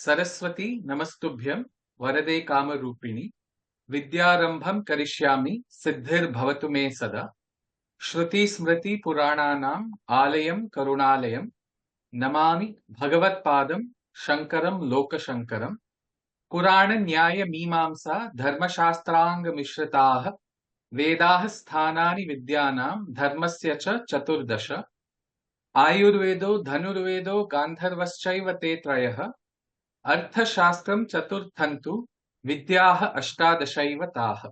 सरस्वती नमस्तुभ्यं वरदे कामरूपिणि विद्यारंभं करिष्यामि सिद्धिर्भवतु मे सदा श्रुति स्मृति पुराणानाम् आलयं करुणालयं नमामि भगवत्पादं शंकरं लोकशंकरं पुराण न्याय मीमांसा धर्मशास्त्रांग मिश्रिताः वेदाः स्थानानि विद्यानां धर्मस्य च चतुर्दश आयुर्वेदो धनुर्वेदो गान्धर्वश्चैव ते त्रयः अर्थशास्त्रं चतुर्थन्तु विद्याः अष्टादशैव ताः।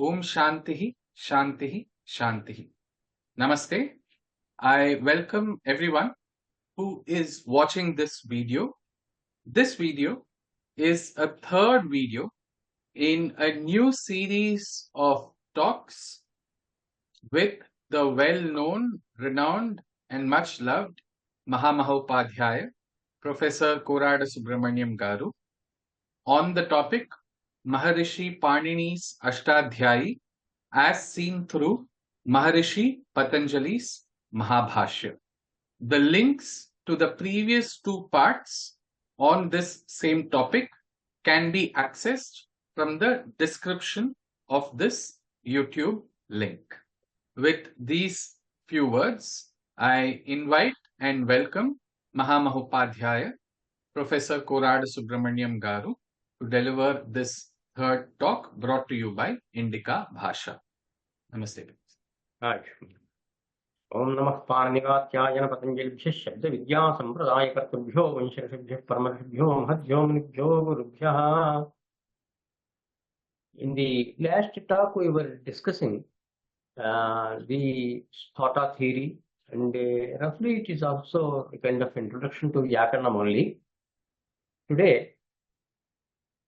ओम शांतिः शांतिः शांतिः। Namaste. I welcome everyone who is watching this video. This video is a third video in a new series of talks with the well-known, renowned and much loved Mahābhāṣya, Professor Korada Subrahmanyam Garu, on the topic Maharshi Pāṇini's Aṣṭādhyāyī as seen through Maharshi Patañjali's Mahābhāṣya. The links to the previous two parts on this same topic can be accessed from the description of this YouTube link. With these few words, I invite and welcome Mahābhāṣya, Professor Korada Subrahmanyam Garu, to deliver this third talk brought to you by Indica.events. Namaste. Right. Om Namah Pāṇini Patañjali Shabda Vidya Sampradaya Kartubhyo Vanshakshubhyo Paramarshubhyo Mahadhyo Munibhyo Gurubhyaha. In the last talk we were discussing the Sthota theory, and roughly it is also a kind of introduction to Vyakaranam only. Today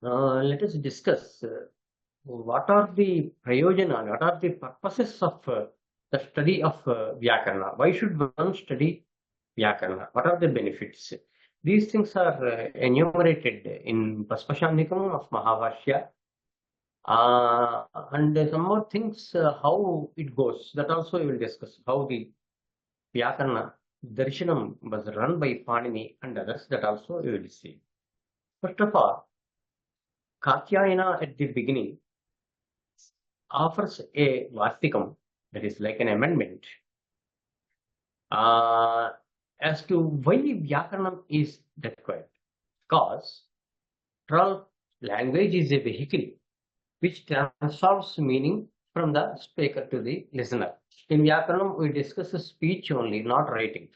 let us discuss what are the prayojana, what are the purposes of the study of Vyakarana. Why should one study Vyakarana? What are the benefits? These things are enumerated in Paspashandikam of Mahābhāṣya. And some more things, how it goes, that also we will discuss. How the Vyakarana Darshanam was run by Pāṇini and others, that also we will see. First of all, Katyayana at the beginning offers a Vastikam, that is like an amendment, as to why Vyakaranam is required. Because language is a vehicle which transfers meaning from the speaker to the listener. In Vyakaranam, we discuss speech only, not writing.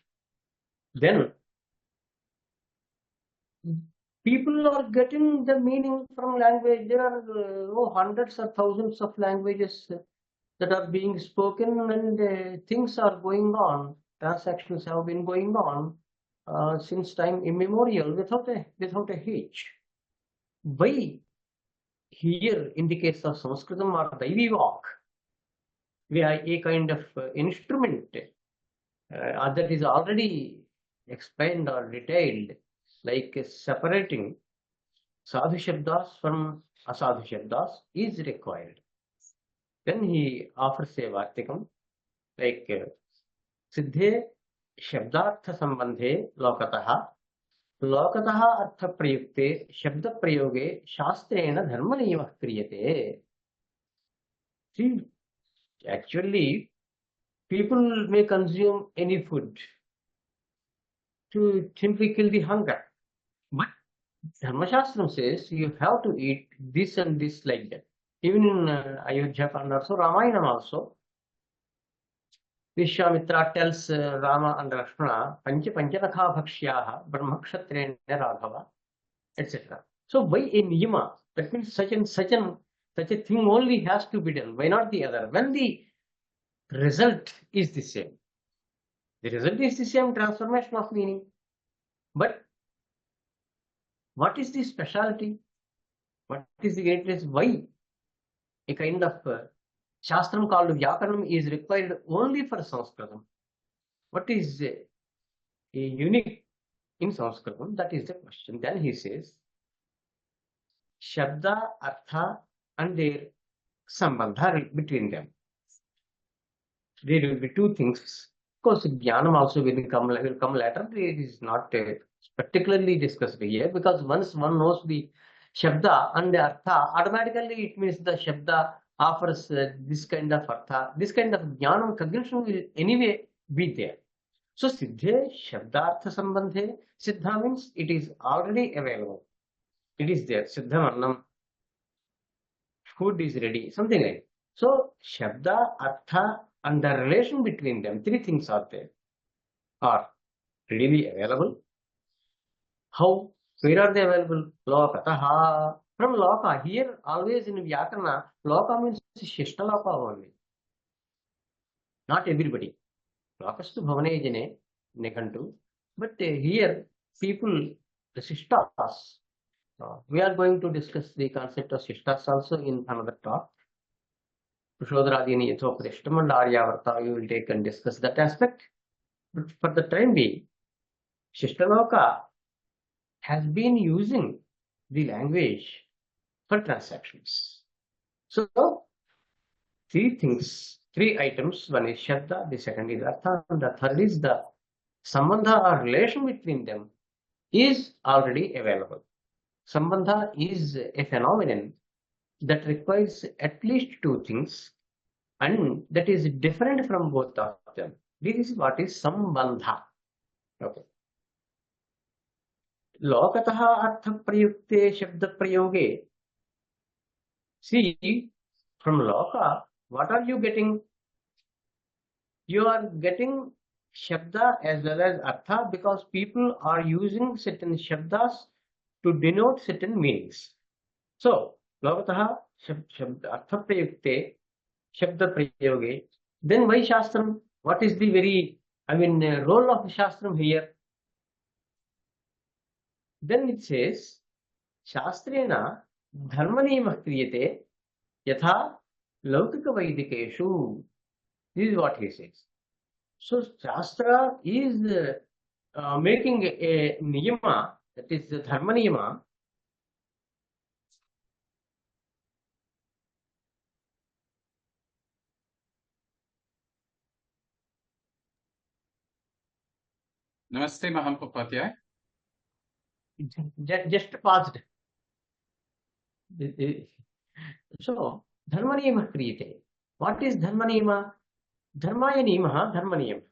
Then, people are getting the meaning from language. There are hundreds or thousands of languages that are being spoken, and things are going on. Transactions have been going on since time immemorial without a hitch. Why here in the case of Sanskritam or Daivi Vak, we are a kind of instrument that is already explained or detailed, like separating sadhu shabdas from asadhu shabdas is required. Then he offers a Vartikam like Siddhe Shabdartha Sambandhe Lokataha Artha Prayukte Shabda Prayoge Shastrena Dharmaniyamah Kriyate. See, actually, people may consume any food to simply kill the hunger. But Dharmashastram says you have to eat this and this like that. Even in Ayodhya and also Ramayana also, Vishwamitra tells Rama and Lakshmana, Panchanakha Bhakshyaha, Brahmakshatrena Raghava, etc. So by a niyama, that means such a thing only has to be done. Why not the other? When the result is the same. The result is the same, transformation of meaning. But what is the specialty? What is the greatness? Why a kind of Shastram called Vyakaranam is required only for Sanskritam? What is a unique in Sanskritam? That is the question. Then he says, Shabda, Artha and their sambandha between them. There will be two things Of course, Jnanam also will come later. It is not particularly discussed here, because once one knows the Shabda and the Artha, automatically it means the Shabda offers this kind of Artha. This kind of Jnanam cognition will anyway be there. So Siddhe Shabdartha Sambandhe, Siddha means it is already available. It is there. Siddham Annam, food is ready, something like that. So Shabda, Artha, and the relation between them, three things are there, are readily available. How? Where are they available? Lokataha. From Loka, here always in Vyakarana, Loka means Shishta Loka only. Not everybody. Lokastu Bhavane Jane, Nekantu. But here, people, the Shishtas, we are going to discuss the concept of Shishtas also in another talk. Pushodradini Yathopadishtam and Aryavarta, you will take and discuss that aspect. But for the time being, Shishtaloka has been using the language for transactions. So, three things, three items. One is Shabda, the second is Artha, and the third is the Sambandha or relation between them is already available. Sambandha is a phenomenon that requires at least two things, and that is different from both of them. This is what is Sambandha. Okay. Lokataha artha prayukte shabda prayoge. See, from Loka, what are you getting? You are getting Shabda as well as Artha, because people are using certain Shabdas to denote certain meanings. So, Lokataha Artha Prayukte Shabda Prayoge. Then why Shastram? What is the role of Shastram here? Then it says, Shastrena Dharmaniyamah Kriyate Yatha Laukika Vaidikeshu. This is what he says. So Shastra is making a niyama, that is the dharma niyama. Namaste, Mahābhāṣya. Just paused. So dharma niyama kriyate. What is dharma niyama? Dharmaya niyamaha dharma niyama.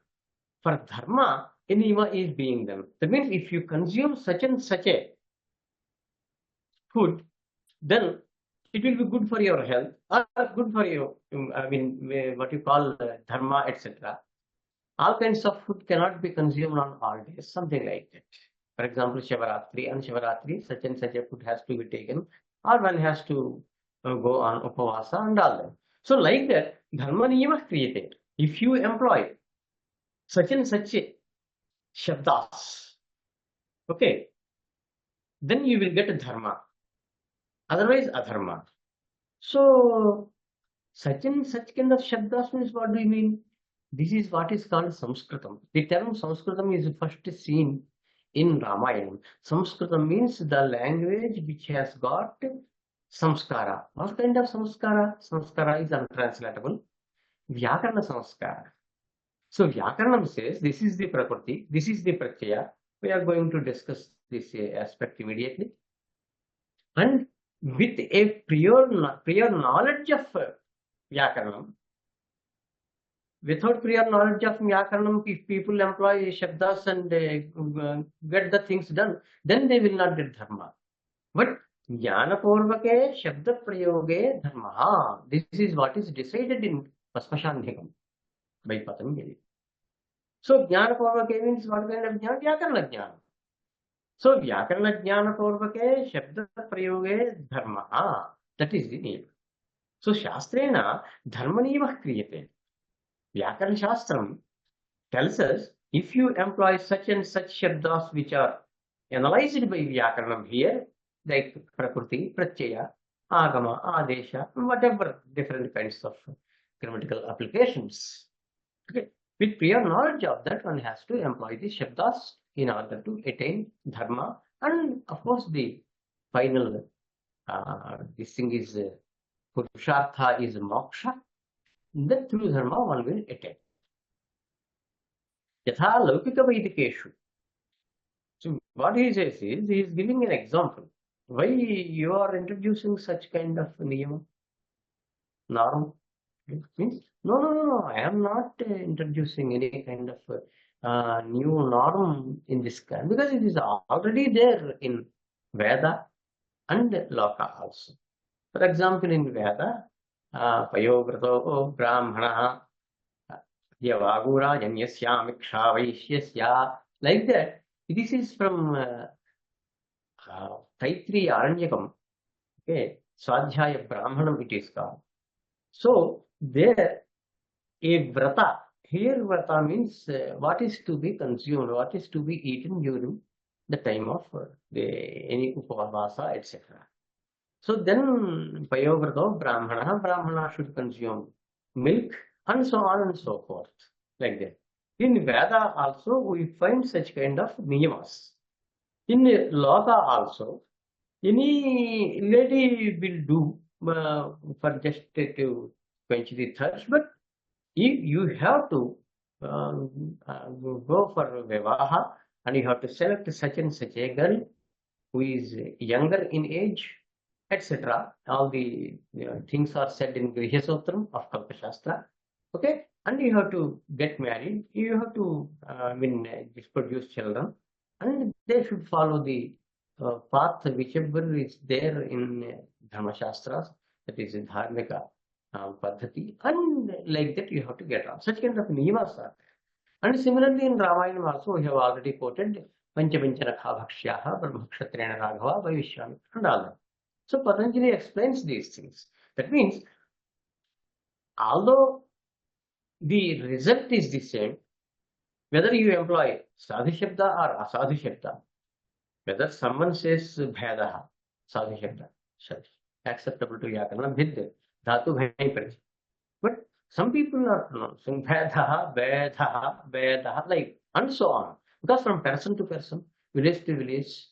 For dharma, a niyama is being done. That means if you consume such and such a food, then it will be good for your health or good for your, what you call dharma, etc. All kinds of food cannot be consumed on all days, something like that. For example, Shivaratri, on Shivaratri, such and such a food has to be taken, or one has to go on Upavasa and all that. So like that, dharma niyama kriyate. If you employ such and such a shabdas, okay, then you will get a dharma. Otherwise, adharma. So, such and such kind of shabdas means what do you mean? This is what is called Sanskritam. The term Sanskritam is first seen in Ramayana. Sanskritam means the language which has got samskara. What kind of samskara? Samskara is untranslatable. Vyakarana samskara. So Vyakaranam says this is the prakriti, this is the pratyaya. We are going to discuss this aspect immediately. And with a prior knowledge of Vyakaranam, without prior knowledge of Vyakaranam, if people employ Shabdas and get the things done, then they will not get Dharma. But Jnanapurvake Shabda Prayoge Dharma. This is what is decided in Paspashandhikam by Patañjali. So Jnanapurvake means what kind of Jnana? Vyakarana Jnana. So Vyakarana Jnanapurvake Shabda Prayoge Dharma. That is the name. So Shastrena Dharma Niyamah Kriyate. Vyakarana Shastram tells us if you employ such and such Shabdas which are analyzed by Vyakaranam here, like Prakriti, Pratyaya, Agama, Adesha, whatever different kinds of grammatical applications. Okay. With prior knowledge of that, one has to employ the Shabdas in order to attain Dharma, and of course the final this thing is Purushartha is Moksha. That through Dharma one will attain. Yatha Laukika Vaidikeshu. So what he says is, he is giving an example. Why you are introducing such kind of niyama, norm? Means, no, I am not introducing any kind of new norm in this kind, because it is already there in Veda and Loka also. For example, in Veda, Payovrto Brahmana Yavagura Janyasya Vaishyasya, like that. This is from Taitri Aranyakam, okay, Swadhyaya Brahmanam it is called. So there, a vrata, here vrata means what is to be consumed, what is to be eaten during the time of any upavasa, etc. So then Payovrto Brahmana should consume milk and so on and so forth, like that. In Veda also we find such kind of niyamas. In Loka also, any lady will do for just to quench the thirst, but if you have to go for Vivaha and you have to select such and such a girl who is younger in age, etc. All the things are said in Grihya Sutram of Kalpashastra. Okay, and you have to get married, you have to produce children, and they should follow the path whichever is there in Dharma Shastras, that is in Dharmika Paddhati, and like that you have to get on. Such kind of niyamas are there. And similarly in Ramayana also we have already quoted Panchavinchana Bhakshaha, Brahmakshatrena Raghava, Vaishwamitra, and all that. So Patanjali explains these things. That means, although the result is the same, whether you employ Sadhu Shabda or Asadhu Shabda, whether someone says Bhedaha, Sadhu Shabda, acceptable to Vyakana, Bhid, Dhatu Bhai Prachi. But some people are pronouncing Vedaha, like, and so on. Because from person to person, village to village,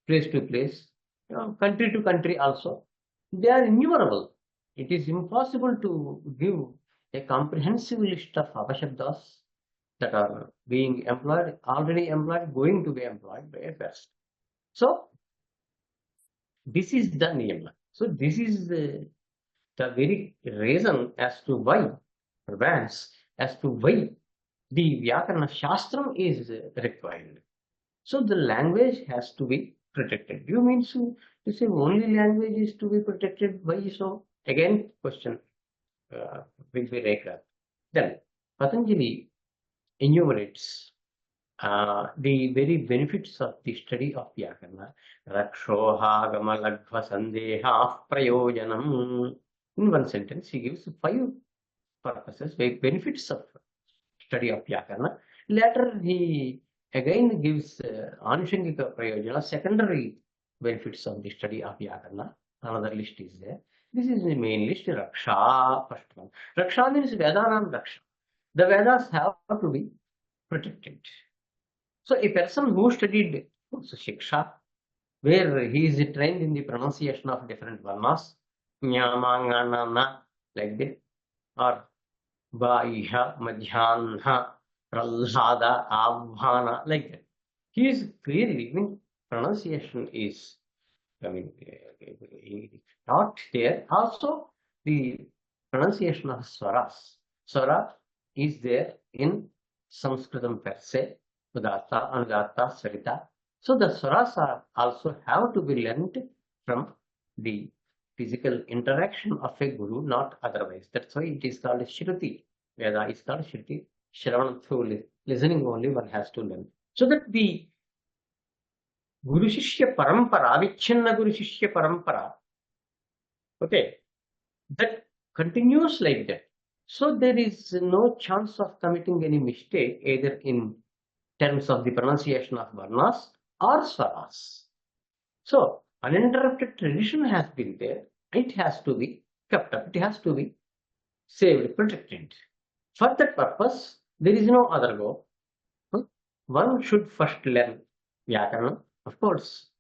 place to place, country to country also, they are innumerable. It is impossible to give a comprehensive list of Avashabdas that are being employed, already employed, going to be employed by a person. So, this is the niyama. So, this is the very reason as to why, as to why the Vyakarana Shastram is required. So the language has to be protected. Do you mean to say only language is to be protected? Why so? Again, question will be raised. Then Patanjali enumerates the very benefits of the study of Vyakarana. Rakshoha gama lagva sandeha prayojanam. In one sentence, he gives 5 purposes, benefits of study of Vyakarana. Later, he again gives Anushangika Prayojana, secondary benefits of the study of Vyakarana. Another list is there. This is the main list, Raksha, first one. Raksha means Vedanam Raksha. The Vedas have to be protected. So a person who studied Shiksha, where he is trained in the pronunciation of different varnas, Nyamangana, like that, or Vaiha, Madhyanha, Prahlada, Avhana, like that. He is clearly, pronunciation is, not there. Also, the pronunciation of swaras. Swara is there in Sanskritam per se, Udatta, Anudatta, Sarita. So the swaras are also have to be learnt from the physical interaction of a guru, not otherwise. That's why it is called Shruti. Veda is called Shruti. Shravanam, through listening only one has to learn. So that the Guru Shishya Parampara, Avichinna Guru Shishya Parampara, okay, that continues like that. So there is no chance of committing any mistake either in terms of the pronunciation of varnas or swaras. So uninterrupted tradition has been there. It has to be kept up. It has to be saved, protected. For that purpose, there is no other go. One should first learn Vyakarana, of course,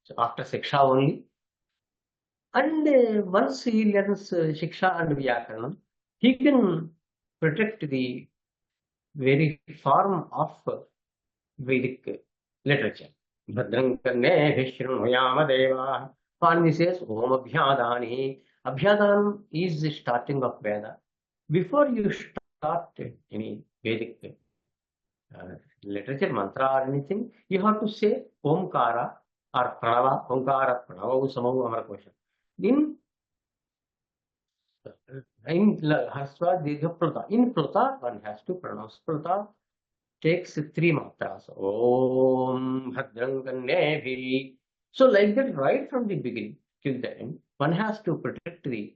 so after Shiksha only. And once he learns Shiksha and Vyakarana, he can protect the very form of Vedic literature. Bhadram karne shrunuyama deva. Pāṇini says, Om Abhyādāni. Abhyādānam is the starting of Veda. Before you start any Vedic literature, mantra or anything, you have to say Omkara or Pranava, Omkara, Pranava, Samahu, Amarakosha. In Harsva, Dirgha, Pluta. In Pluta, one has to pronounce. Pluta takes 3 matras. Om Bhadram Kannebhi. So like that, right from the beginning till the end, one has to protect the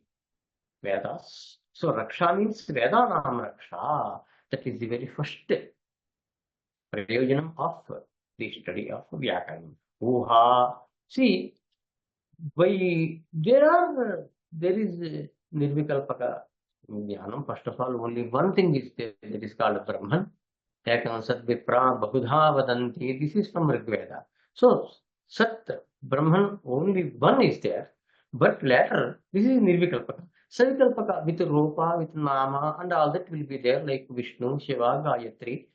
Vedas. So Raksha means Vedanam Raksha. That is the very first prayojanam of the study of Vyakaranam. Uha. See, there is Nirvikalpaka Jnanam. First of all, only one thing is there, that is called Brahman. Ekam Sat Vipra Bahudha Vadanti. This is from Rigveda. So Sat, Brahman, only one is there. But later, this is Nirvikalpaka. Savikalpaka with Rupa, with Nama, and all that will be there, like Vishnu, Shiva, Gayatri,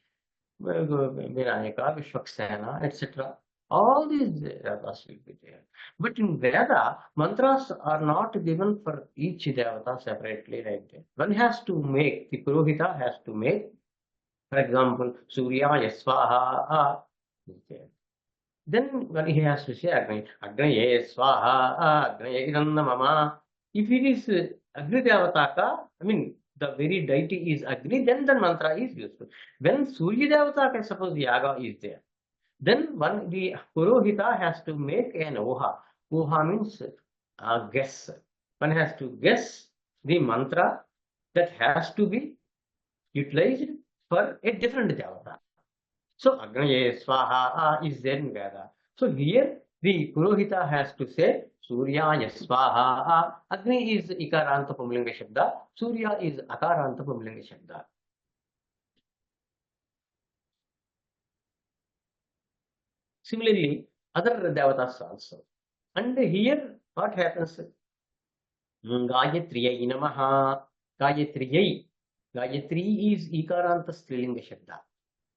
Vinayaka, Vishwaksena, etc. All these Vedas will be there. But in Veda, mantras are not given for each Devata separately like that. One has to make, the Purohita has to make, for example, Suryaya Swaha is there. Then when he has to say Agnaye Swaha, Agnaye Idanna Mama. If it is Agni Devataka, I mean, the very deity is Agni, then the mantra is useful. When Surya Devataka, suppose Yaga is there, then the Purohita has to make an Oha. Oha means guess. One has to guess the mantra that has to be utilized for a different Devata. So Agnaye Swaha is there in Veda. So here the Purohita has to say Suryaya Swaha. Agni is Ikaranta Pumlinga Shabda. Surya is Akaranta Pumlinga Shabda. Similarly, other Devatas also. And here what happens? Gayatriyai Namaha. Gayatriyai. Gayatri is Ikaranta Strilinga Shabda.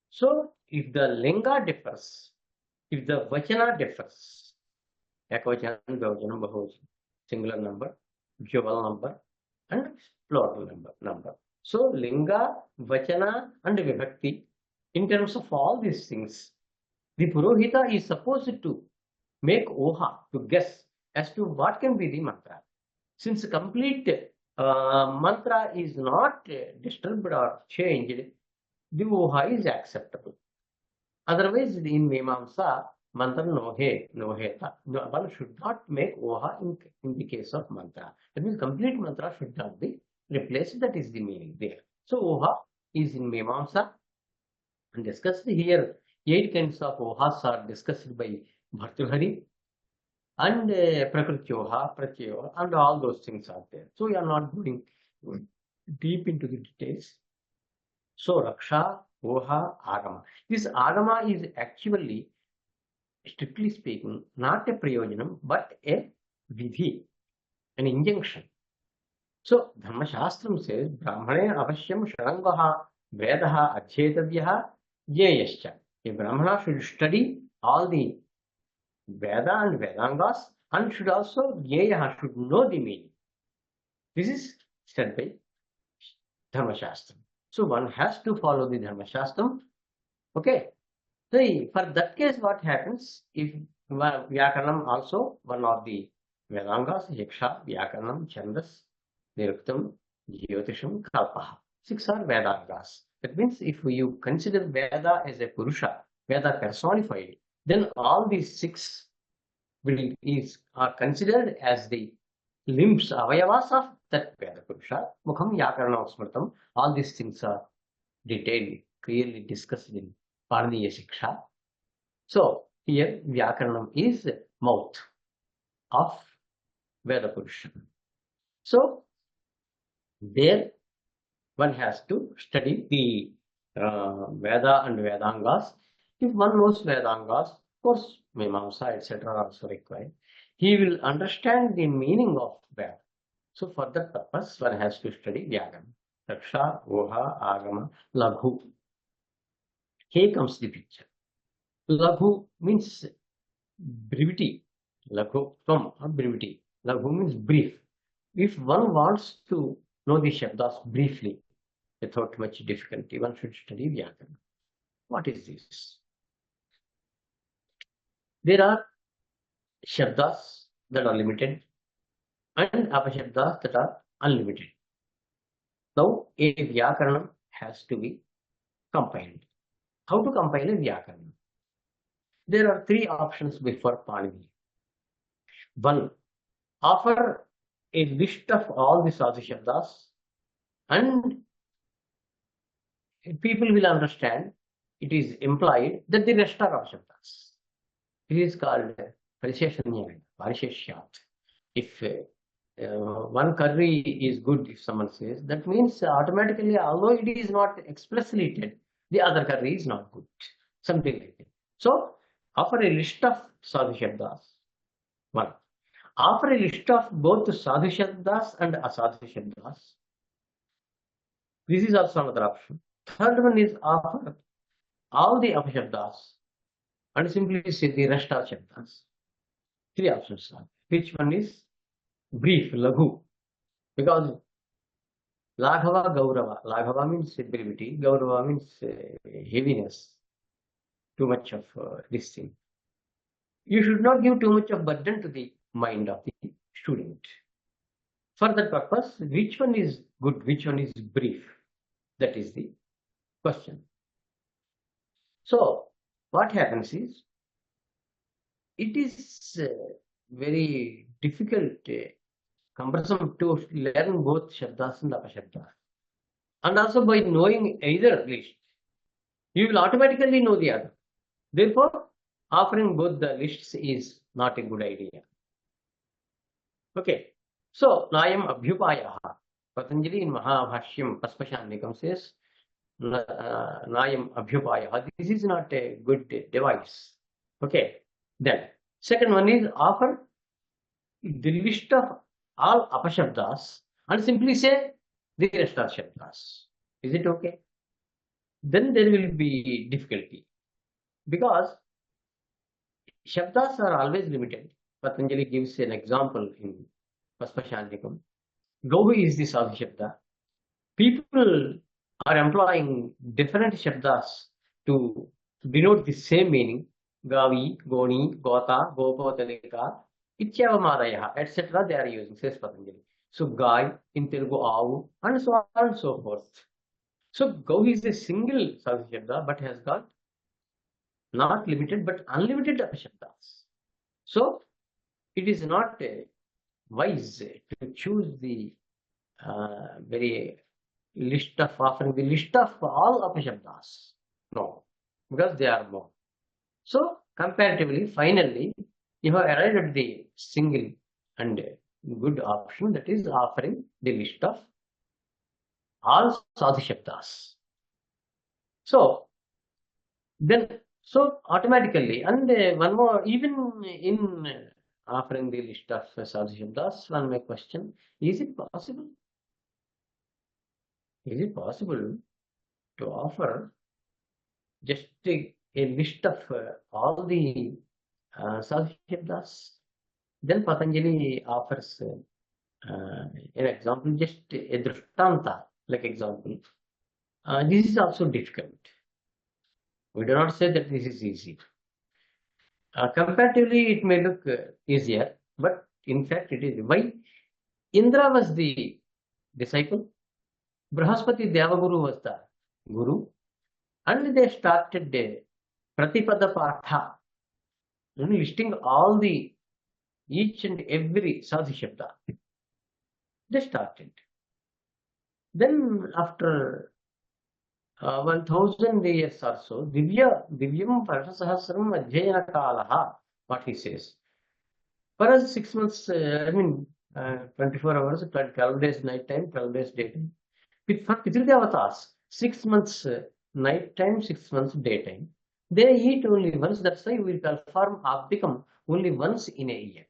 So if the linga differs, if the vachana differs, ekvachanam, dvivachanam, bahuvachanam, singular number, dual number, and plural number. So linga, vachana, and vibhakti, in terms of all these things, the Purohita is supposed to make oha, to guess as to what can be the mantra. Since complete mantra is not disturbed or changed, the oha is acceptable. Otherwise, in Mimamsa, mantra no heta. One should not make oha in the case of mantra. That means complete mantra should not be replaced. That is the meaning there. So oha is in Mimamsa and discussed here. 8 kinds of ohas are discussed by Bhartrihari, and Prakrityoha, Pratyoha, and all those things are there. So we are not going deep into the details. So Raksha, Oha, Agama. This Agama is actually, strictly speaking, not a prayojanam, but a vidhi, an injunction. So Dharma Shastram says, Brahmane avashyam sharangaha vedaha adhyetavyaha jeyascha. A Brahmana should study all the Veda and Vedangas and should also, Jyeyaha, should know the meaning. This is said by Dharma Shastram. So one has to follow the Dharma Shastram. Okay. So for that case, what happens if Vyakaranam also, one of the Vedangas, Yaksha, Vyakaranam, Chandas, Niruktam, Jyotisham, Kalpaha. 6 are Vedangas. That means if you consider Veda as a Purusha, Veda personified, then all these 6 are considered as the limbs, avayavas of that Veda Purusha. Mukham, Yakaranam, Smritam. All these things are detailed, clearly discussed in Pāṇini Shiksha. So here Vyakaranam is mouth of Veda Purusha. So there one has to study the Veda and Vedangas. If one knows Vedangas, of course Mimamsa, etc. are also required. He will understand the meaning of Veda. So for that purpose, one has to study Vyakaranam. Raksha, Oha, Agama, Laghu. Here comes the picture. Laghu means brevity. Laghu from brevity. Laghu means brief. If one wants to know the Shabdas briefly, without much difficulty, one should study Vyakarana. What is this? There are Shabdas that are limited and Apashabdas that are unlimited. Now, a Vyakaranam has to be compiled. How to compile a Vyakaranam? There are three options before Pāṇini. One, offer a list of all the Sadhu Shabdas and people will understand it is implied that the rest are Apashabdas. It is called Parisheshanyam, Parisheshyat. If one curry is good, if someone says, that means automatically, although it is not explicitly stated, the other curry is not good. Something like that. So, offer a list of Sadhu Shabdas. One. Offer a list of both Sadhu Shabdas and Asadhu Shabdas. This is also another option. Third one is offer all the Apashabdas and simply say the rest are Shabdas. Three options are. Which one is brief, Laghu? Because Laghava, Gaurava. Laghava means brevity, Gaurava means heaviness. Too much of this thing. You should not give too much of burden to the mind of the student. For that purpose, which one is good, which one is brief? That is the question. So, what happens is, it is very difficult, cumbersome to learn both Shabdas and Apashabdas. And also by knowing either list, you will automatically know the other. Therefore, offering both the lists is not a good idea. Okay. So, Nayam Abhyupayaha. Patanjali in Mahābhāṣyam Paspashanikam says, Nayam Abhyupayaha. This is not a good device. Okay. Then, second one is offer the list of all Apashabdas and simply say the rest are Shabdas. Is it okay? Then there will be difficulty. Because Shabdas are always limited. Patanjali gives an example in Paspashanikam. Gauhi is the Sadhu Shabda. People are employing different Shabdas to denote the same meaning. Gavi, Goni, Gota, Gopatalika, Ityavamadaya, etc. they are using, says Patanjali. So, Gai, in Telugu, Avu, and so on and so forth. So, Gauhi is a single Sadhu Shabda, but has got not limited but unlimited Shabdas. So, it is not wise to choose the very list of offering the list of all Apashabdas. No, because they are more. So, comparatively, finally, you have arrived at the single and good option, that is offering the list of all Sadhu Shabdas. So, then, so automatically, and one more, even in offering the list of Sadhu Shabdas, one may question, is it possible? Is it possible to offer just a list of all the Sadhu Shabdas? Then Patanjali offers an example, just a drishtanta, like example. This is also difficult. We do not say that this is easy. Comparatively, it may look easier, but in fact, it is. Why? Indra was the disciple, Brahaspati Devaguru was the guru, and they started Pratipada Patha, listing all the each and every Sadhu Shabda. They started. Then after 1000 years or so, Divyam Parasahasram Adhyayana Kalaha, what he says. For us, 6 months, 24 hours, 12 days night time, 12 days daytime. For Pitridavatas, 6 months night time, 6 months daytime. They eat only once, that's why we perform Abdikam only once in a year.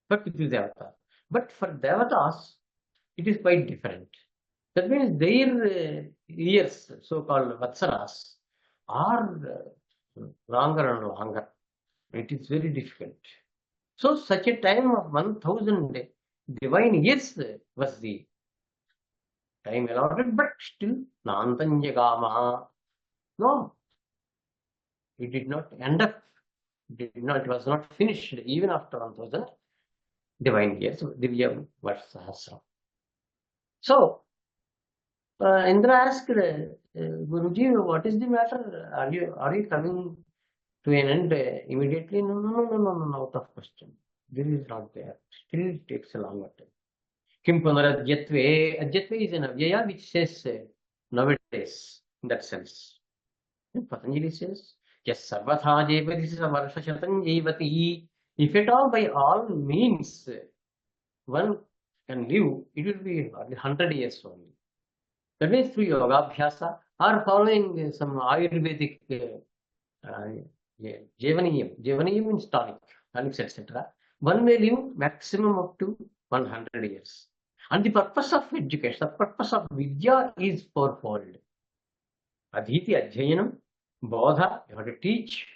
For Pitridavatas. But for Devatas, it is quite different. That means their years, so-called Vatsaras, are longer and longer. It is very difficult. So such a time of 1000 divine years was the time allotted, but still Nantanjagama. No, it did not end up. It was not finished even after 1000 divine years. Divya Varsahasra. So Indra asked Guruji, what is the matter? Are you coming to an end immediately? No, out of question. This is not there. Still it takes a longer time. Kim Punaradyatve. Adyatve is an avyaya which says nowadays, in that sense. And Patanjali says, yes, sarvatha jevati varsha shatan jevati. If at all, by all means, one can live, it will be 100 years only. That means through yoga-abhyasa or following some Ayurvedic Jevaniyam. Jevaniyam means tonics, etc. One may live maximum up to 100 years. And the purpose of education, the purpose of Vidya is fourfold. Adhiti, Adhyayanam, Bodha, you have to teach.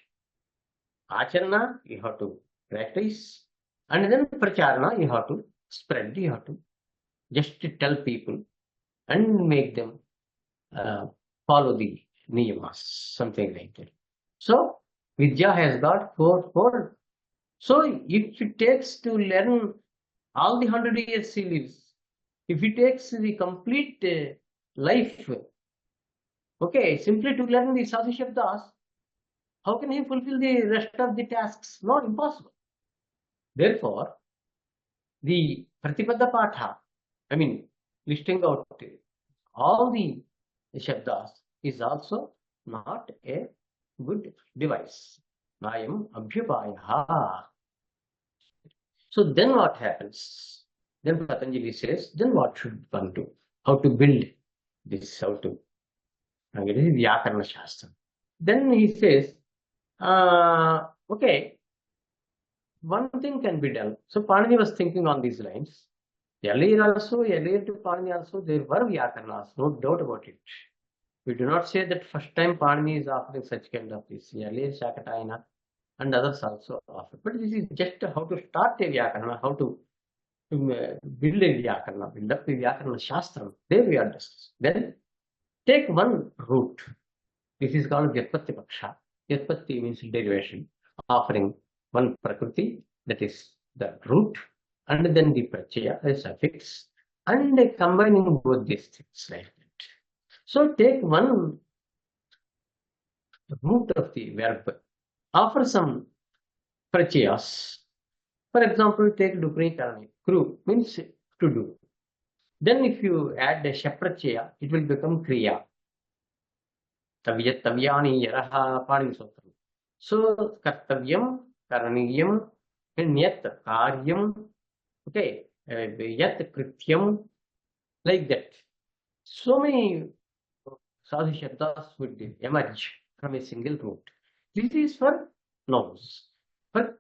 Acharana, you have to practice. And then Pracharana, you have to spread, you have to just tell people and make them follow the niyamas, something like that. So, Vidya has got fourfold. So, if it takes to learn all the 100 years he lives, if it takes the complete life, okay, simply to learn the Sadhu Shabdas, how can he fulfill the rest of the tasks? Not impossible. Therefore, the Pratipada Patha, I mean, listing out all the Shabdas is also not a good device. Nayam Abhyupayaha. So then what happens? Then Patanjali says, then what should one do? How to build this, how to get it, Vyakarana Shastra. Then he says, okay, one thing can be done. So Pāṇini was thinking on these lines. Earlier to Pāṇini also, there were Vyakaranas, no doubt about it. We do not say that first time Pāṇini is offering such kind of this. Earlier Shakatayana and others also offer. But this is just how to start a Vyakarana, how to build a Vyakarana, build up the Vyakarana Shastra. There we are discussing. Then take one route. This is called Vyatpatti Paksha. Vyatpatti means derivation, offering one Prakriti, that is the root, and then the Pratyaya, a suffix, and combining both these things like that. So take one root of the verb, offer some Pratyayas. For example, take Dupri Karani. Kru means to do. Then if you add a Shapratyaya, it will become Kriya. Tavyat Tavyani Yaraha Pāṇini Sutram. So Kartavyam, Karaniyam, and Yat Karyam, okay, Yat Krityam, like that. So many Sadhu Shabdas would emerge from a single root. This is for nouns. For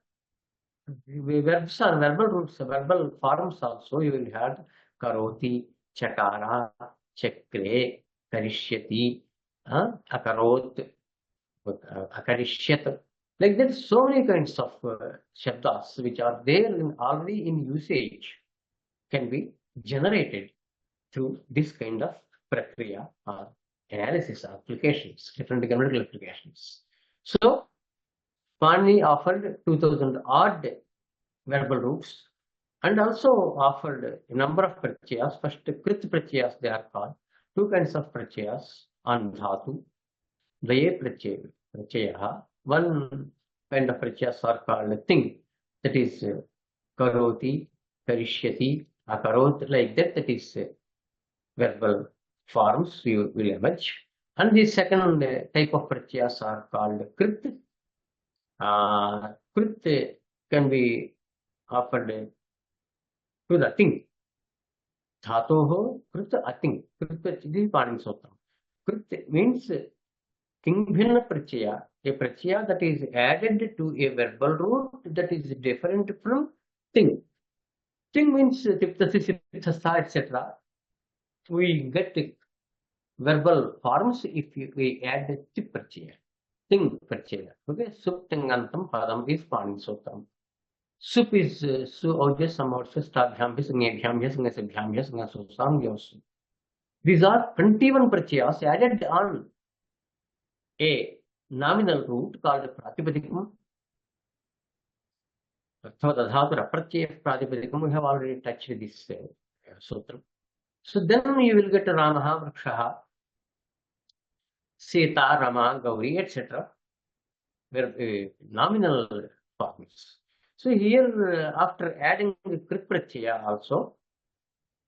verbs or verbal roots, verbal forms also, you will have Karoti, Chakara, Chakre, Karishyati, Akarot, Akarishyat. Like that, so many kinds of Shabdas which are there already in usage can be generated through this kind of prakriya or analysis applications, different grammatical applications. So, Pāṇini offered 2000 odd verbal roots and also offered a number of pratyayas. First, Krit pratyayas they are called. Two kinds of pratyayas on dhatu. Dvaye pratyaya. One kind of pratyayas are called thing, that is karoti, karishyati, akarot, like that, that is verbal forms will emerge. And the second type of pratyayas are called krit. Krit can be offered to the thing. Dhatoho krit ating. Krit, this is Pāṇini Sutram. Krit means Kingbhinna pratyaya, a pratyaya that is added to a verbal root that is different from thing. Thing means tiptasi, etc. We get verbal forms if we add the tip prachaya, ting prachaya. Okay, sup tingantam padam is Pāṇini Sutram. Sup is su ojas samorsa stādhyāṃ visngebhyāṃ yasngasabhyāṃ yasngasosam yosu. These are 21 prachayas added on a nominal root called pratipadikam. Aṣṭādhyāyī pratyaya pratipadikam. We have already touched this sutra. So then you will get Ramaha, Vrikshaha, Sita, Rama, Gauri, etc. Where nominal forms. So here after adding the krit pratyaya also,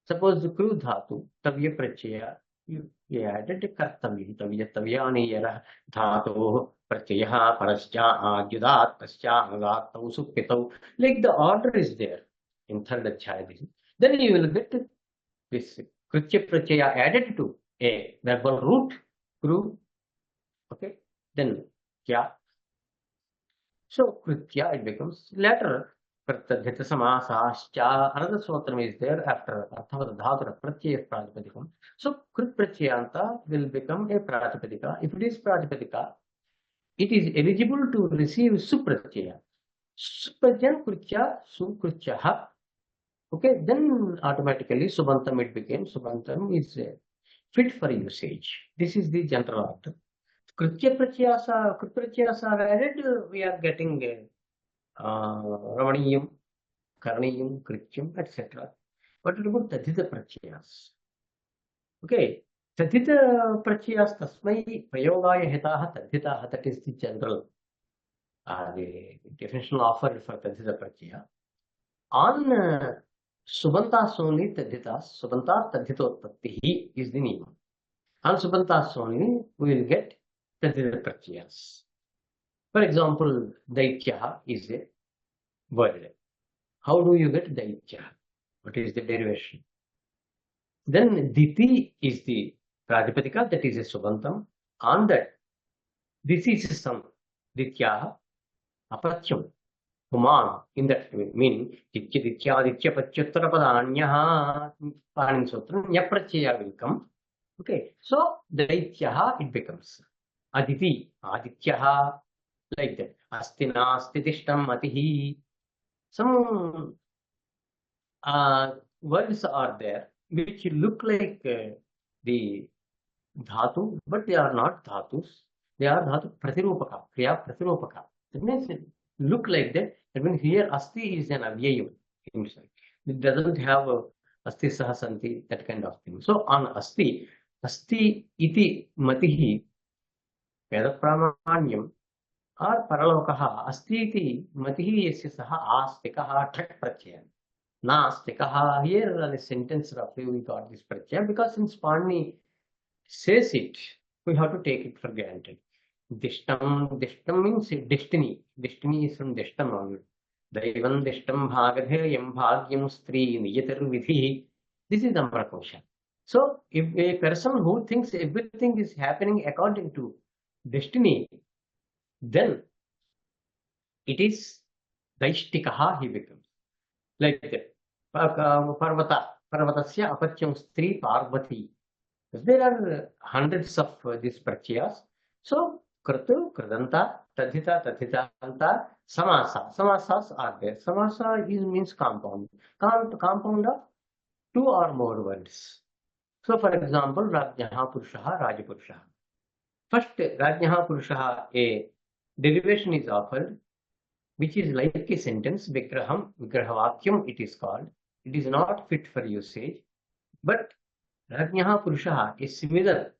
suppose the kru dhatu, tavya pratyaya, you added kartavya, tavya, tavyani yara dhatu, pratyaya, parascha, agyudat, pascha, agatau, supitau. Like the order is there in third adhyaya. Then you will get this kritya pratyaya added to a verbal root, kru. Okay, then kya. So kritya it becomes later. Pratadhita samasascha. Another sutram is there after Arthavadhātura pratyaya pratipadikam. So krit pratyayanta will become a pratipadika. If it is pratipadika, it is eligible to receive supratyaya. Supratyaya kritya sukrityaha. Okay, then automatically subantam it became. Subantam is fit for usage. This is the general order. Kritya pratyayas are added. We are getting Ramaniyam, Karaniyam, Krityam, etc. What about Tadhita pratyayas? Okay, Tadhita pratyayas tasmai prayogaya hetaha tadhitaha. That is the general the definition offered for Tadhita pratyaya. On Subantas only tadhitas, Subantas tadhitotpattihi is the name. On Subantas only we will get Tadhita pratyayas. For example, Daityaha is a word. How do you get Daityaha? What is the derivation? Then Diti is the Pratipadika, that is a Subantam. On that, this is some Dityaha, Apatyam, Human, in that meaning, Ditya, Ditya, Ditya, Pachyuttara Padanyaha, Pāṇini Sutram, Nyapratyaya will come. Okay, so Daityaha it becomes Aditi, Adityaha, like that. Astina, Stitishtam, Atihi. Some words are there which look like the dhatu, but they are not dhatus. They are dhatu pratirupaka, kriya pratirupaka. That means look like that. That means here asti is an avyayam inside. It doesn't have asti sahasanti, that kind of thing. So on asti iti matihi veda pramanyam or paralokaha asti iti matihi yasya saha astikaha trak pratyaya. Nastikaha. Here on the sentence roughly we got this pratyaya because since Pāṇini says it, we have to take it for granted. Dishtam means destiny. Destiny is from dishtam only. Daivam dishtam bhagadheyam bhagyam stri niyatir vidhi. This is Amrakosha. So if a person who thinks everything is happening according to destiny, then it is Daishtikaha he becomes. Like that. Parvatasya apatyam stri Parvati. There are hundreds of these pratyayas. So kratu, kradanta, tadhita, tadhitanta, samasa. Samasas are there. Samasa means compound. Compound of two or more words. So for example, Rajnaha Purushaha, Rajapurushaha. First, Rajnaha Purushaha, a derivation is offered, which is like a sentence, Vigraham, Vigrahavakyam it is called. It is not fit for usage, but Rajnaha Purushaha is similar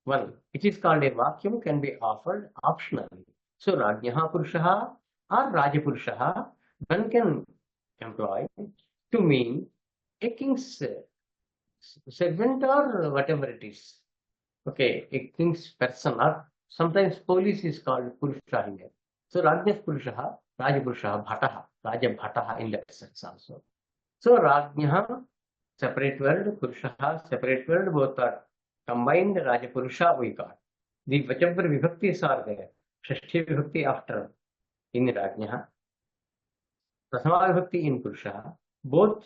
one. It is called a Vakyam, can be offered optionally. So Rajnaha Purushaha or Rajapurushaha, one can employ to mean a king's servant or whatever it is. Okay, a king's person, or sometimes police is called Purusha here. So Rajnaha Purushaha, Rajapurushaha, Bhataha, Raja Bhataha in that sense also. So Rajnaha, separate word, Purushaha, separate word, both are combined. Rajapurusha we got. The whichever vibhaktis are there, Shashti vibhakti after in Rajnaha, Prasama vibhakti in Purushaha, both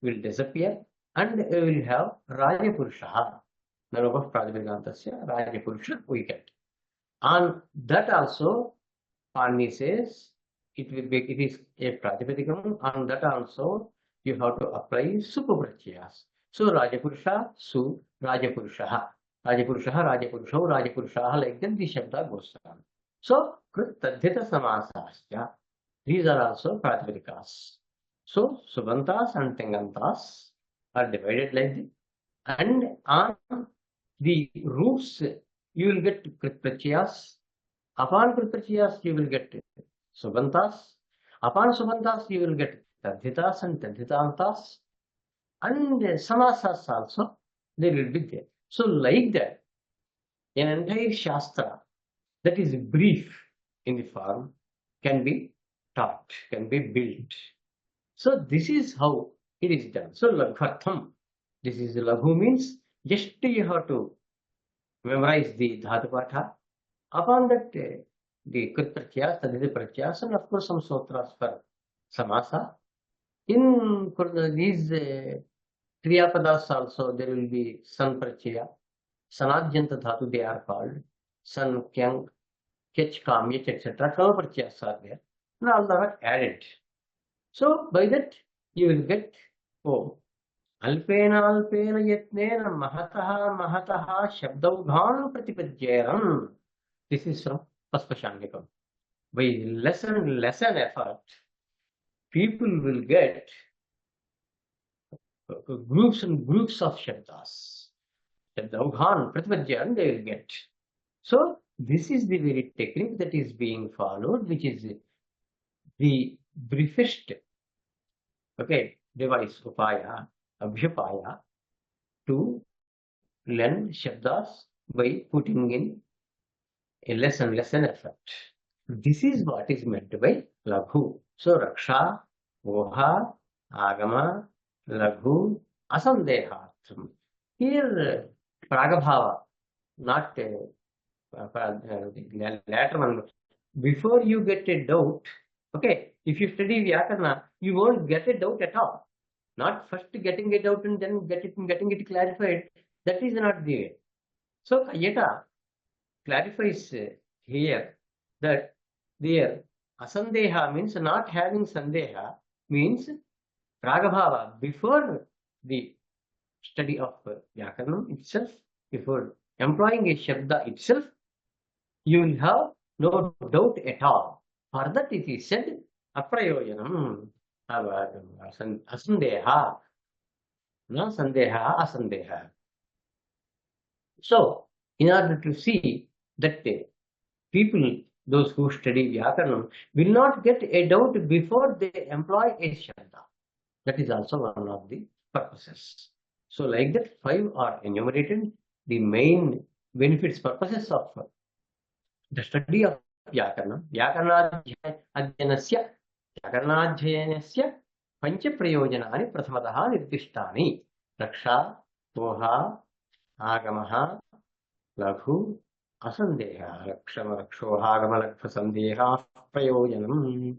will disappear and we will have Rajapurushaha. Nanopah Pratipadantasya Rajapurusha we get. On that also, Pāṇini says it is a Pratipadikam. On that also, you have to apply Supapratyayas. So Rajapurusha, Su, Rajapurushaha. Rajapurushaha, Rajapurusho, Rajapurushaha, like that the Shabda goes on. So Krit Tadhita Samasasya. These are also Pratipadikas. So Subantas and Tengantas are divided like this. And on the roots, you will get Kritpratyas. Upon Kritpratyas, you will get Subantas. Upon Subantas, you will get Tadhitas and Tadhitantas. And Samasas also, they will be there. So like that, an entire Shastra that is brief in the form can be taught, can be built. So this is how it is done. So Laghartham, this is Laghu means just you have to memorize the Dhatu Patha. Upon that, the Krit Pratyas, Tadhita Pratyas, and of course some sutras for Samasa. In these Kriyapadas also, there will be San Pratyaya, Sanadhyanta Dhatu they are called, San, Kyang, Kech, Kamyach, etc. Kama Pratyas are there, and all are added. So by that, you will get, oh, Alpena Alpena Yatnena Mahataha Mahataha Shabdaughan Pratipadyaram. This is from Paspashandikam. By less and less an effort, people will get groups and groups of Shabdas. Shabdaughan Pratipadyaram they will get. So this is the very technique that is being followed, which is the briefest, okay, device, upaya, abhyupaya, to learn Shabdas by putting in a less and less an effort. This is what is meant by Laghu. So Raksha, Voha, Agama, Laghu, Asandehatham. Here Pragabhava, not later one. Before you get a doubt, okay, if you study Vyakarna, you won't get a doubt at all. Not first getting a doubt and then getting it clarified. That is not the way. So Kayata clarifies here that there Asandeha means not having Sandeha, means Pragabhava, before the study of Vyakarna itself, before employing a Shabda itself, you will have no doubt at all. For that it is said, Aprayojanam, Asandeha, na Sandeha, Asandeha. So, in order to see that people, those who study Vyakaranam, will not get a doubt before they employ a Shabda. That is also one of the purposes. So, like that, 5 are enumerated, the main benefits, purposes of the study of Vyakaranam. Vyakaranaadhyayanasya pancha prayojanani prathamataha nirdishtani. Raksha, Moha, Agamaha, Laghu, Asandeha, Rakshama, Rakshoha, Agama, Lakha, Sandeha, Prayojanam.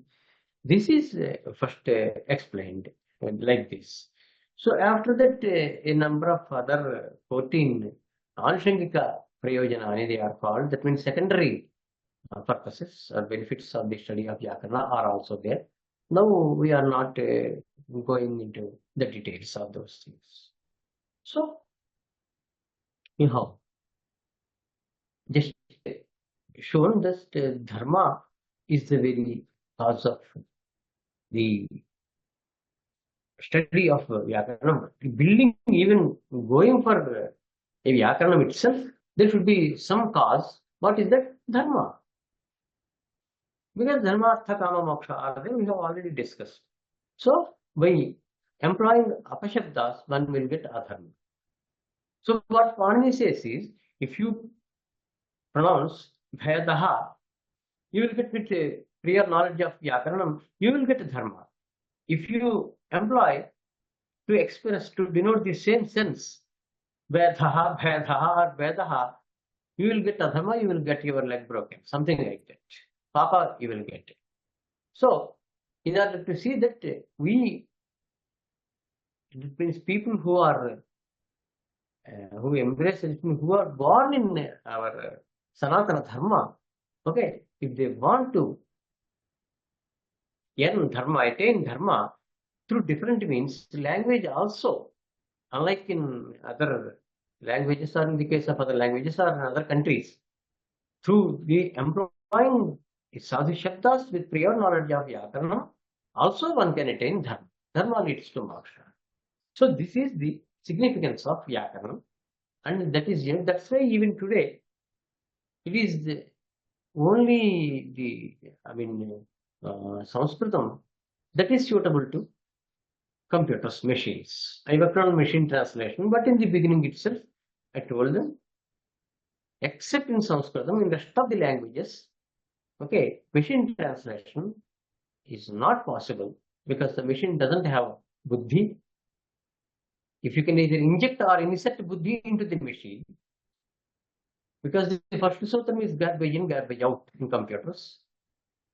This is first explained like this. So after that, a number of other 14 Anshangika Prayojanani they are called. That means secondary purposes or benefits of the study of Vyakarana are also there. Now we are not going into the details of those things. So, anyhow, just shown that dharma is the very cause of the study of Vyakaranam. Building, even going for a Vyakaranam itself, there should be some cause. What is that? Dharma. Because dharma, artha, kama, moksha are there, we have already discussed. So, by employing apashabdas, one will get adharma. So, what Pāṇini says is, if you pronounce bhayadaha, you will get with a prior knowledge of Vyakaranam, you will get dharma. If you employ to express, to denote the same sense, bhayadaha, or bhayadaha, you will get adharma, you will get your leg broken, something like that. Papa, you will get it. So, in order to see that it means people who are who embrace it, who are born in our Sanatana Dharma, okay, if they want to earn Dharma, attain Dharma through different means, language also, unlike in other languages or in the case of other languages or in other countries, through the employing sadhu shabdas with prior knowledge of Vyakarana, also one can attain Dharma. Dharma leads to moksha. So this is the significance of Vyakarana, and that's why even today it is only Sanskritam that is suitable to computers, machines. I worked on machine translation, but in the beginning itself, I told them, except in Sanskritam, in the rest of the languages, okay, machine translation is not possible because the machine doesn't have buddhi. If you can either inject or insert buddhi into the machine, because the first sutram is garbage in, garbage out in computers.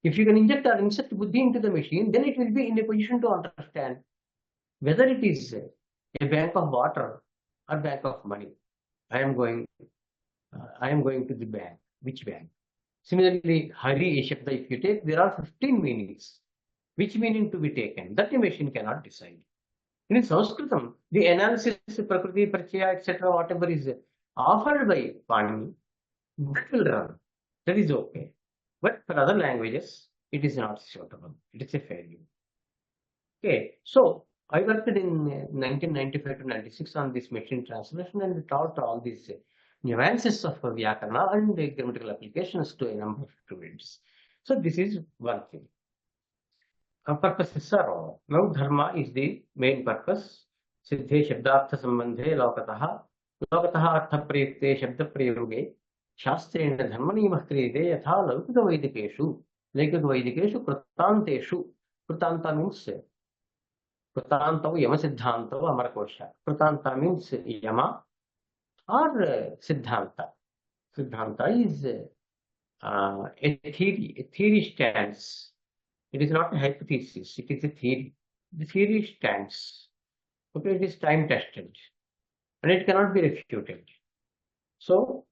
If you can inject or insert buddhi into the machine, then it will be in a position to understand whether it is a bank of water or bank of money. I am going to the bank. Which bank? Similarly, Hari Shabda, if you take, there are 15 meanings. Which meaning to be taken? That the machine cannot decide. In Sanskritam, the analysis, Prakriti, Prachaya, etc., whatever is offered by Pāṇini, that will run. That is okay. But for other languages, it is not suitable. It is a failure. Okay, so I worked in 1995 to 96 on this machine translation and taught all these nuances of Vyakarana and grammatical applications to a number of students. So this is one thing. Purposes are all. Now Dharma is the main purpose. Siddhe Shabdartha Sambandhe Lokataha Artha Prayukte Shabda Prayoge Shastrena Dharmanimah Kriyate Yatha Laukika Vaidikeshu Laikika Vaidikeshu Kratanteshu. Kratanta means Kratanta Yama Siddhanta Amarakosha. Kratanta means Yama or Siddhanta. Siddhanta is a theory. A theory stands. It is not a hypothesis, it is a theory. The theory stands. Okay, it is time tested and it cannot be refuted. So,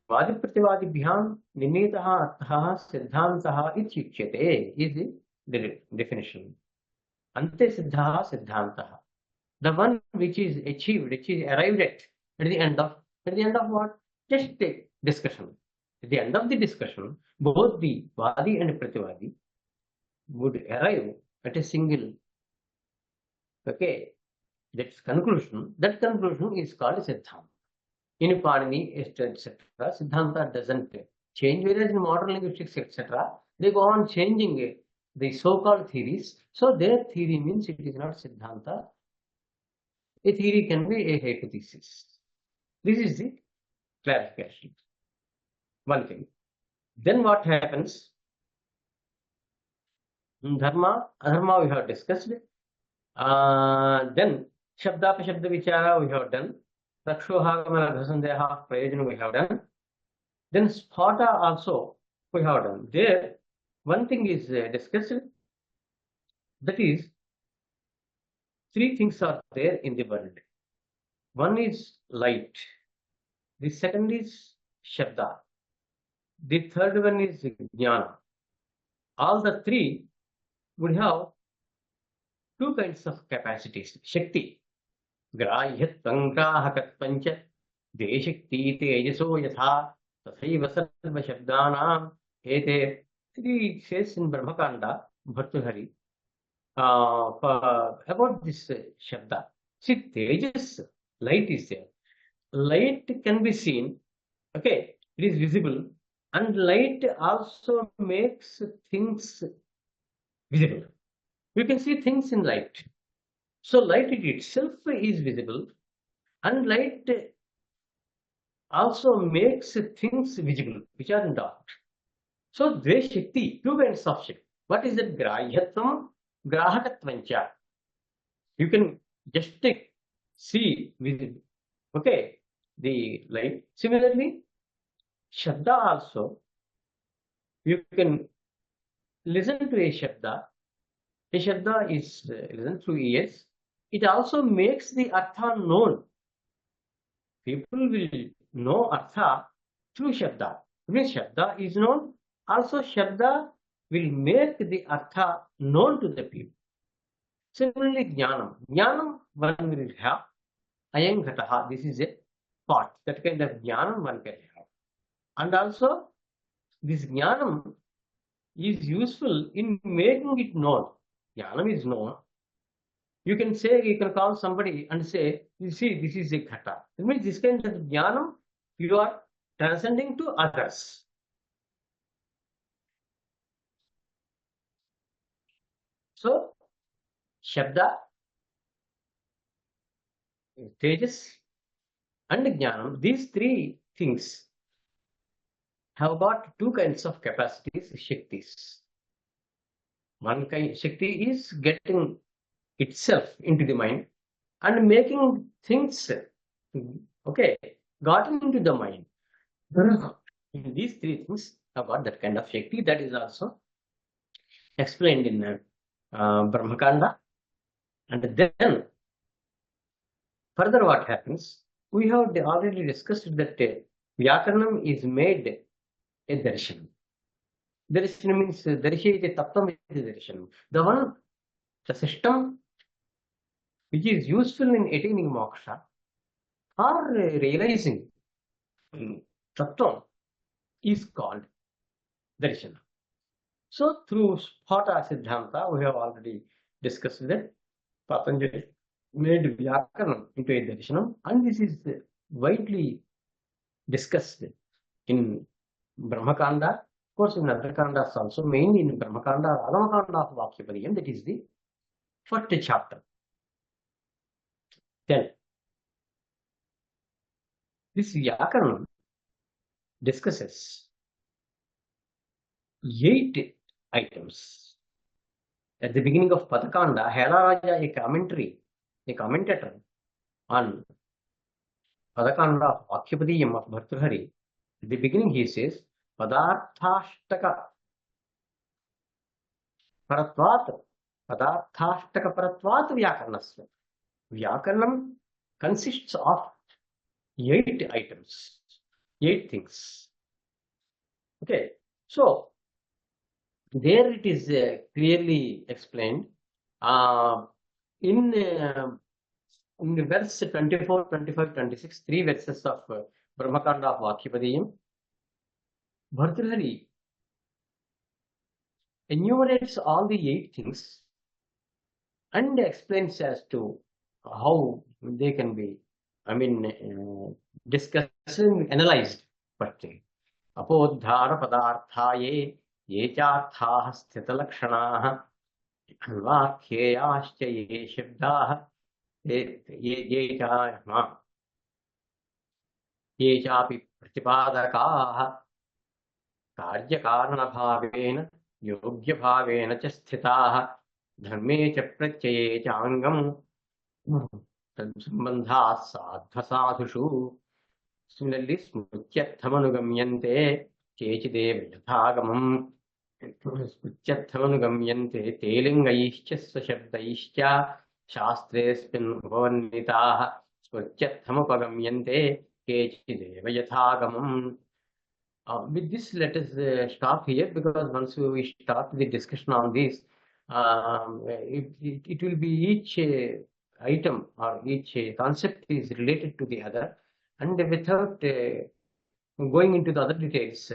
Vadi Prativadibhyam Nimitaha Arthaha Siddhantaha Ityuchyate is the definition. Ante Siddhaha Siddhantaha. The one which is achieved, which is arrived at the end of what? Just a discussion. At the end of the discussion, both the Vadi and Prativadi would arrive at a single, okay, that's conclusion. That conclusion is called Siddhanta. In Pāṇini, etc., Siddhanta doesn't change, whereas in modern linguistics, etc., they go on changing the so-called theories. So their theory means it is not Siddhanta. A theory can be a hypothesis. This is the clarification. One thing. Then what happens? Dharma, adharma we have discussed. Then Shabda Pashabda Vichara we have done. Rakshohagamana Bhasandeha Prayojana we have done. Then Spata also we have done. There, one thing is discussed. That is, three things are there in the world. One is light. The second is Shabda. The third one is Jnana. All the three would have two kinds of capacities. Shakti. Grāhyatvaṁ grāhakatvaṁ deshakti tejaso yatha tathaiva sarva shabdānām ete. Three says in Brahmakanda, Bhartahari, about this Shabda. See, Tejas, light is there. Light can be seen, okay, it is visible, and light also makes things visible. You can see things in light. So light itself is visible, and light also makes things visible which are in dark. So Dve Shakti, two kinds of Shakti. What is that? Grāhyatvam, Grāhakatvancha. You can just see visible, okay, the light. Similarly, Shabda also, you can listen to a Shabda. A Shabda is listened through ears. It also makes the Artha known. People will know Artha through Shabda. When Shabda is known, also Shabda will make the Artha known to the people. Similarly, Jnanam. Jnanam one will have. Ayam Ghataha, this is a pot. That kind of Jnanam one can have. And also, this Jnanam is useful in making it known. Jnanam is known. You can call somebody and say, you see, this is a Ghata. It means this kind of Jnanam, you are transcending to others. So, Shabda, Tejas, and Jnanam, these three things have got two kinds of capacities, Shaktis. One kind, Shakti is getting itself into the mind and making things, gotten into the mind. These three things have got that kind of Shakti. That is also explained in Brahmakanda. And then, further what happens, we have already discussed that Vyakaranam is made a darshanam. Darshanam means darshayate tattvam is darshanam. The system which is useful in attaining moksha or realizing tattvam is called darshana. So through Phata Siddhanta, we have already discussed that Patanjali made Vyakaranam into a darshanam, and this is widely discussed in Brahmakanda. Of course, in other kandas also, mainly in Brahmakanda, Adhamakanda of Vakyapadiyam, that is the first chapter. Then, this Vyakaranam discusses 8 items. At the beginning of Patakanda, Helaraja, a commentator on Padakanda of Vakyapadiyam of Bhartrihari, at the beginning he says, Padarthashtaka Paratvat Vyakaranasya. Vyakaranam consists of 8 items, 8 things. Okay, so there it is clearly explained in verse 24, 25, 26, 3 verses of Brahmakanda of Vakyapadiyam. Bhartrihari enumerates all the 8 things and explains as to how they can be, discussed and analyzed. But Apodhara Padarthāyī ye chārthāh sthita-lakṣanāh vākhyeyāscha ye shabdāh ye chāpi pratipādakāh कार्य-कारणभावेन योग्य-भावेन च स्थिताः धर्मे च प्रत्यये च angam तत्सम्बन्धाः साध्वसाधुषु. Similarly, smrutyarthamanugamyante केचिदेव यथागमम् स्मृत्यर्थमनुगम्यन्ते ते लिङ्गैश्च स्वशब्दैश्च शास्त्रेऽस्मिन् उपवर्णिताः स्मृत्यर्थमुपगम्यन्ते केचिदेव यथागमम्. With this, let us stop here, because once we start the discussion on this, it will be each item or each concept is related to the other, and without going into the other details,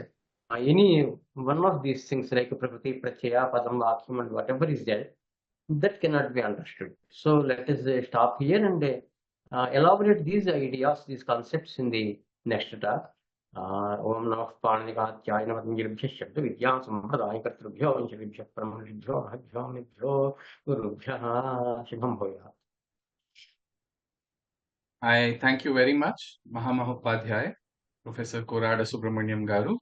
any one of these things like Prakriti, Pratyaya, Padam, Vakyam, and whatever is there, that cannot be understood. So let us stop here and elaborate these ideas, these concepts in the next talk. Om Namah Pāṇini Patañjali Shabda Vidya Sampradāya Kartrubhyo Vanshavibhyo Brahmanibhyo Mahābhāṣya Nibhyo Gurubhyo Shubham Bhuyāt. I thank you very much, Mahābhāṣya, Professor Korada Subrahmanyam Garu,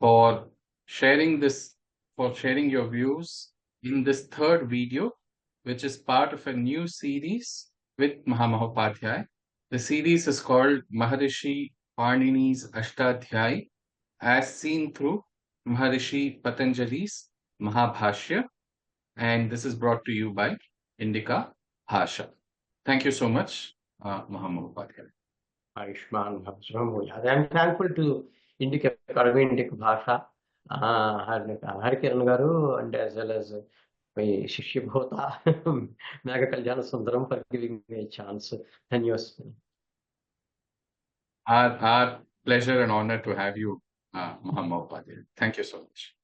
for sharing your views in this third video, which is part of a new series with Mahābhāṣya. The series is called Maharṣi Pāṇini's Aṣṭādhyāyī, as seen through Maharshi Patanjali's Mahābhāṣya, and this is brought to you by Indica. Thank you so much, Mahābhāṣya. Ayushman Bhava. I am thankful to Indica Bhasha, Harikiran Garu, and as well as my Shishya Bhota, Naga Kalyana Sundaram, for giving me a chance. And yours. Our pleasure and honor to have you, Mahābhāṣya. Thank you so much.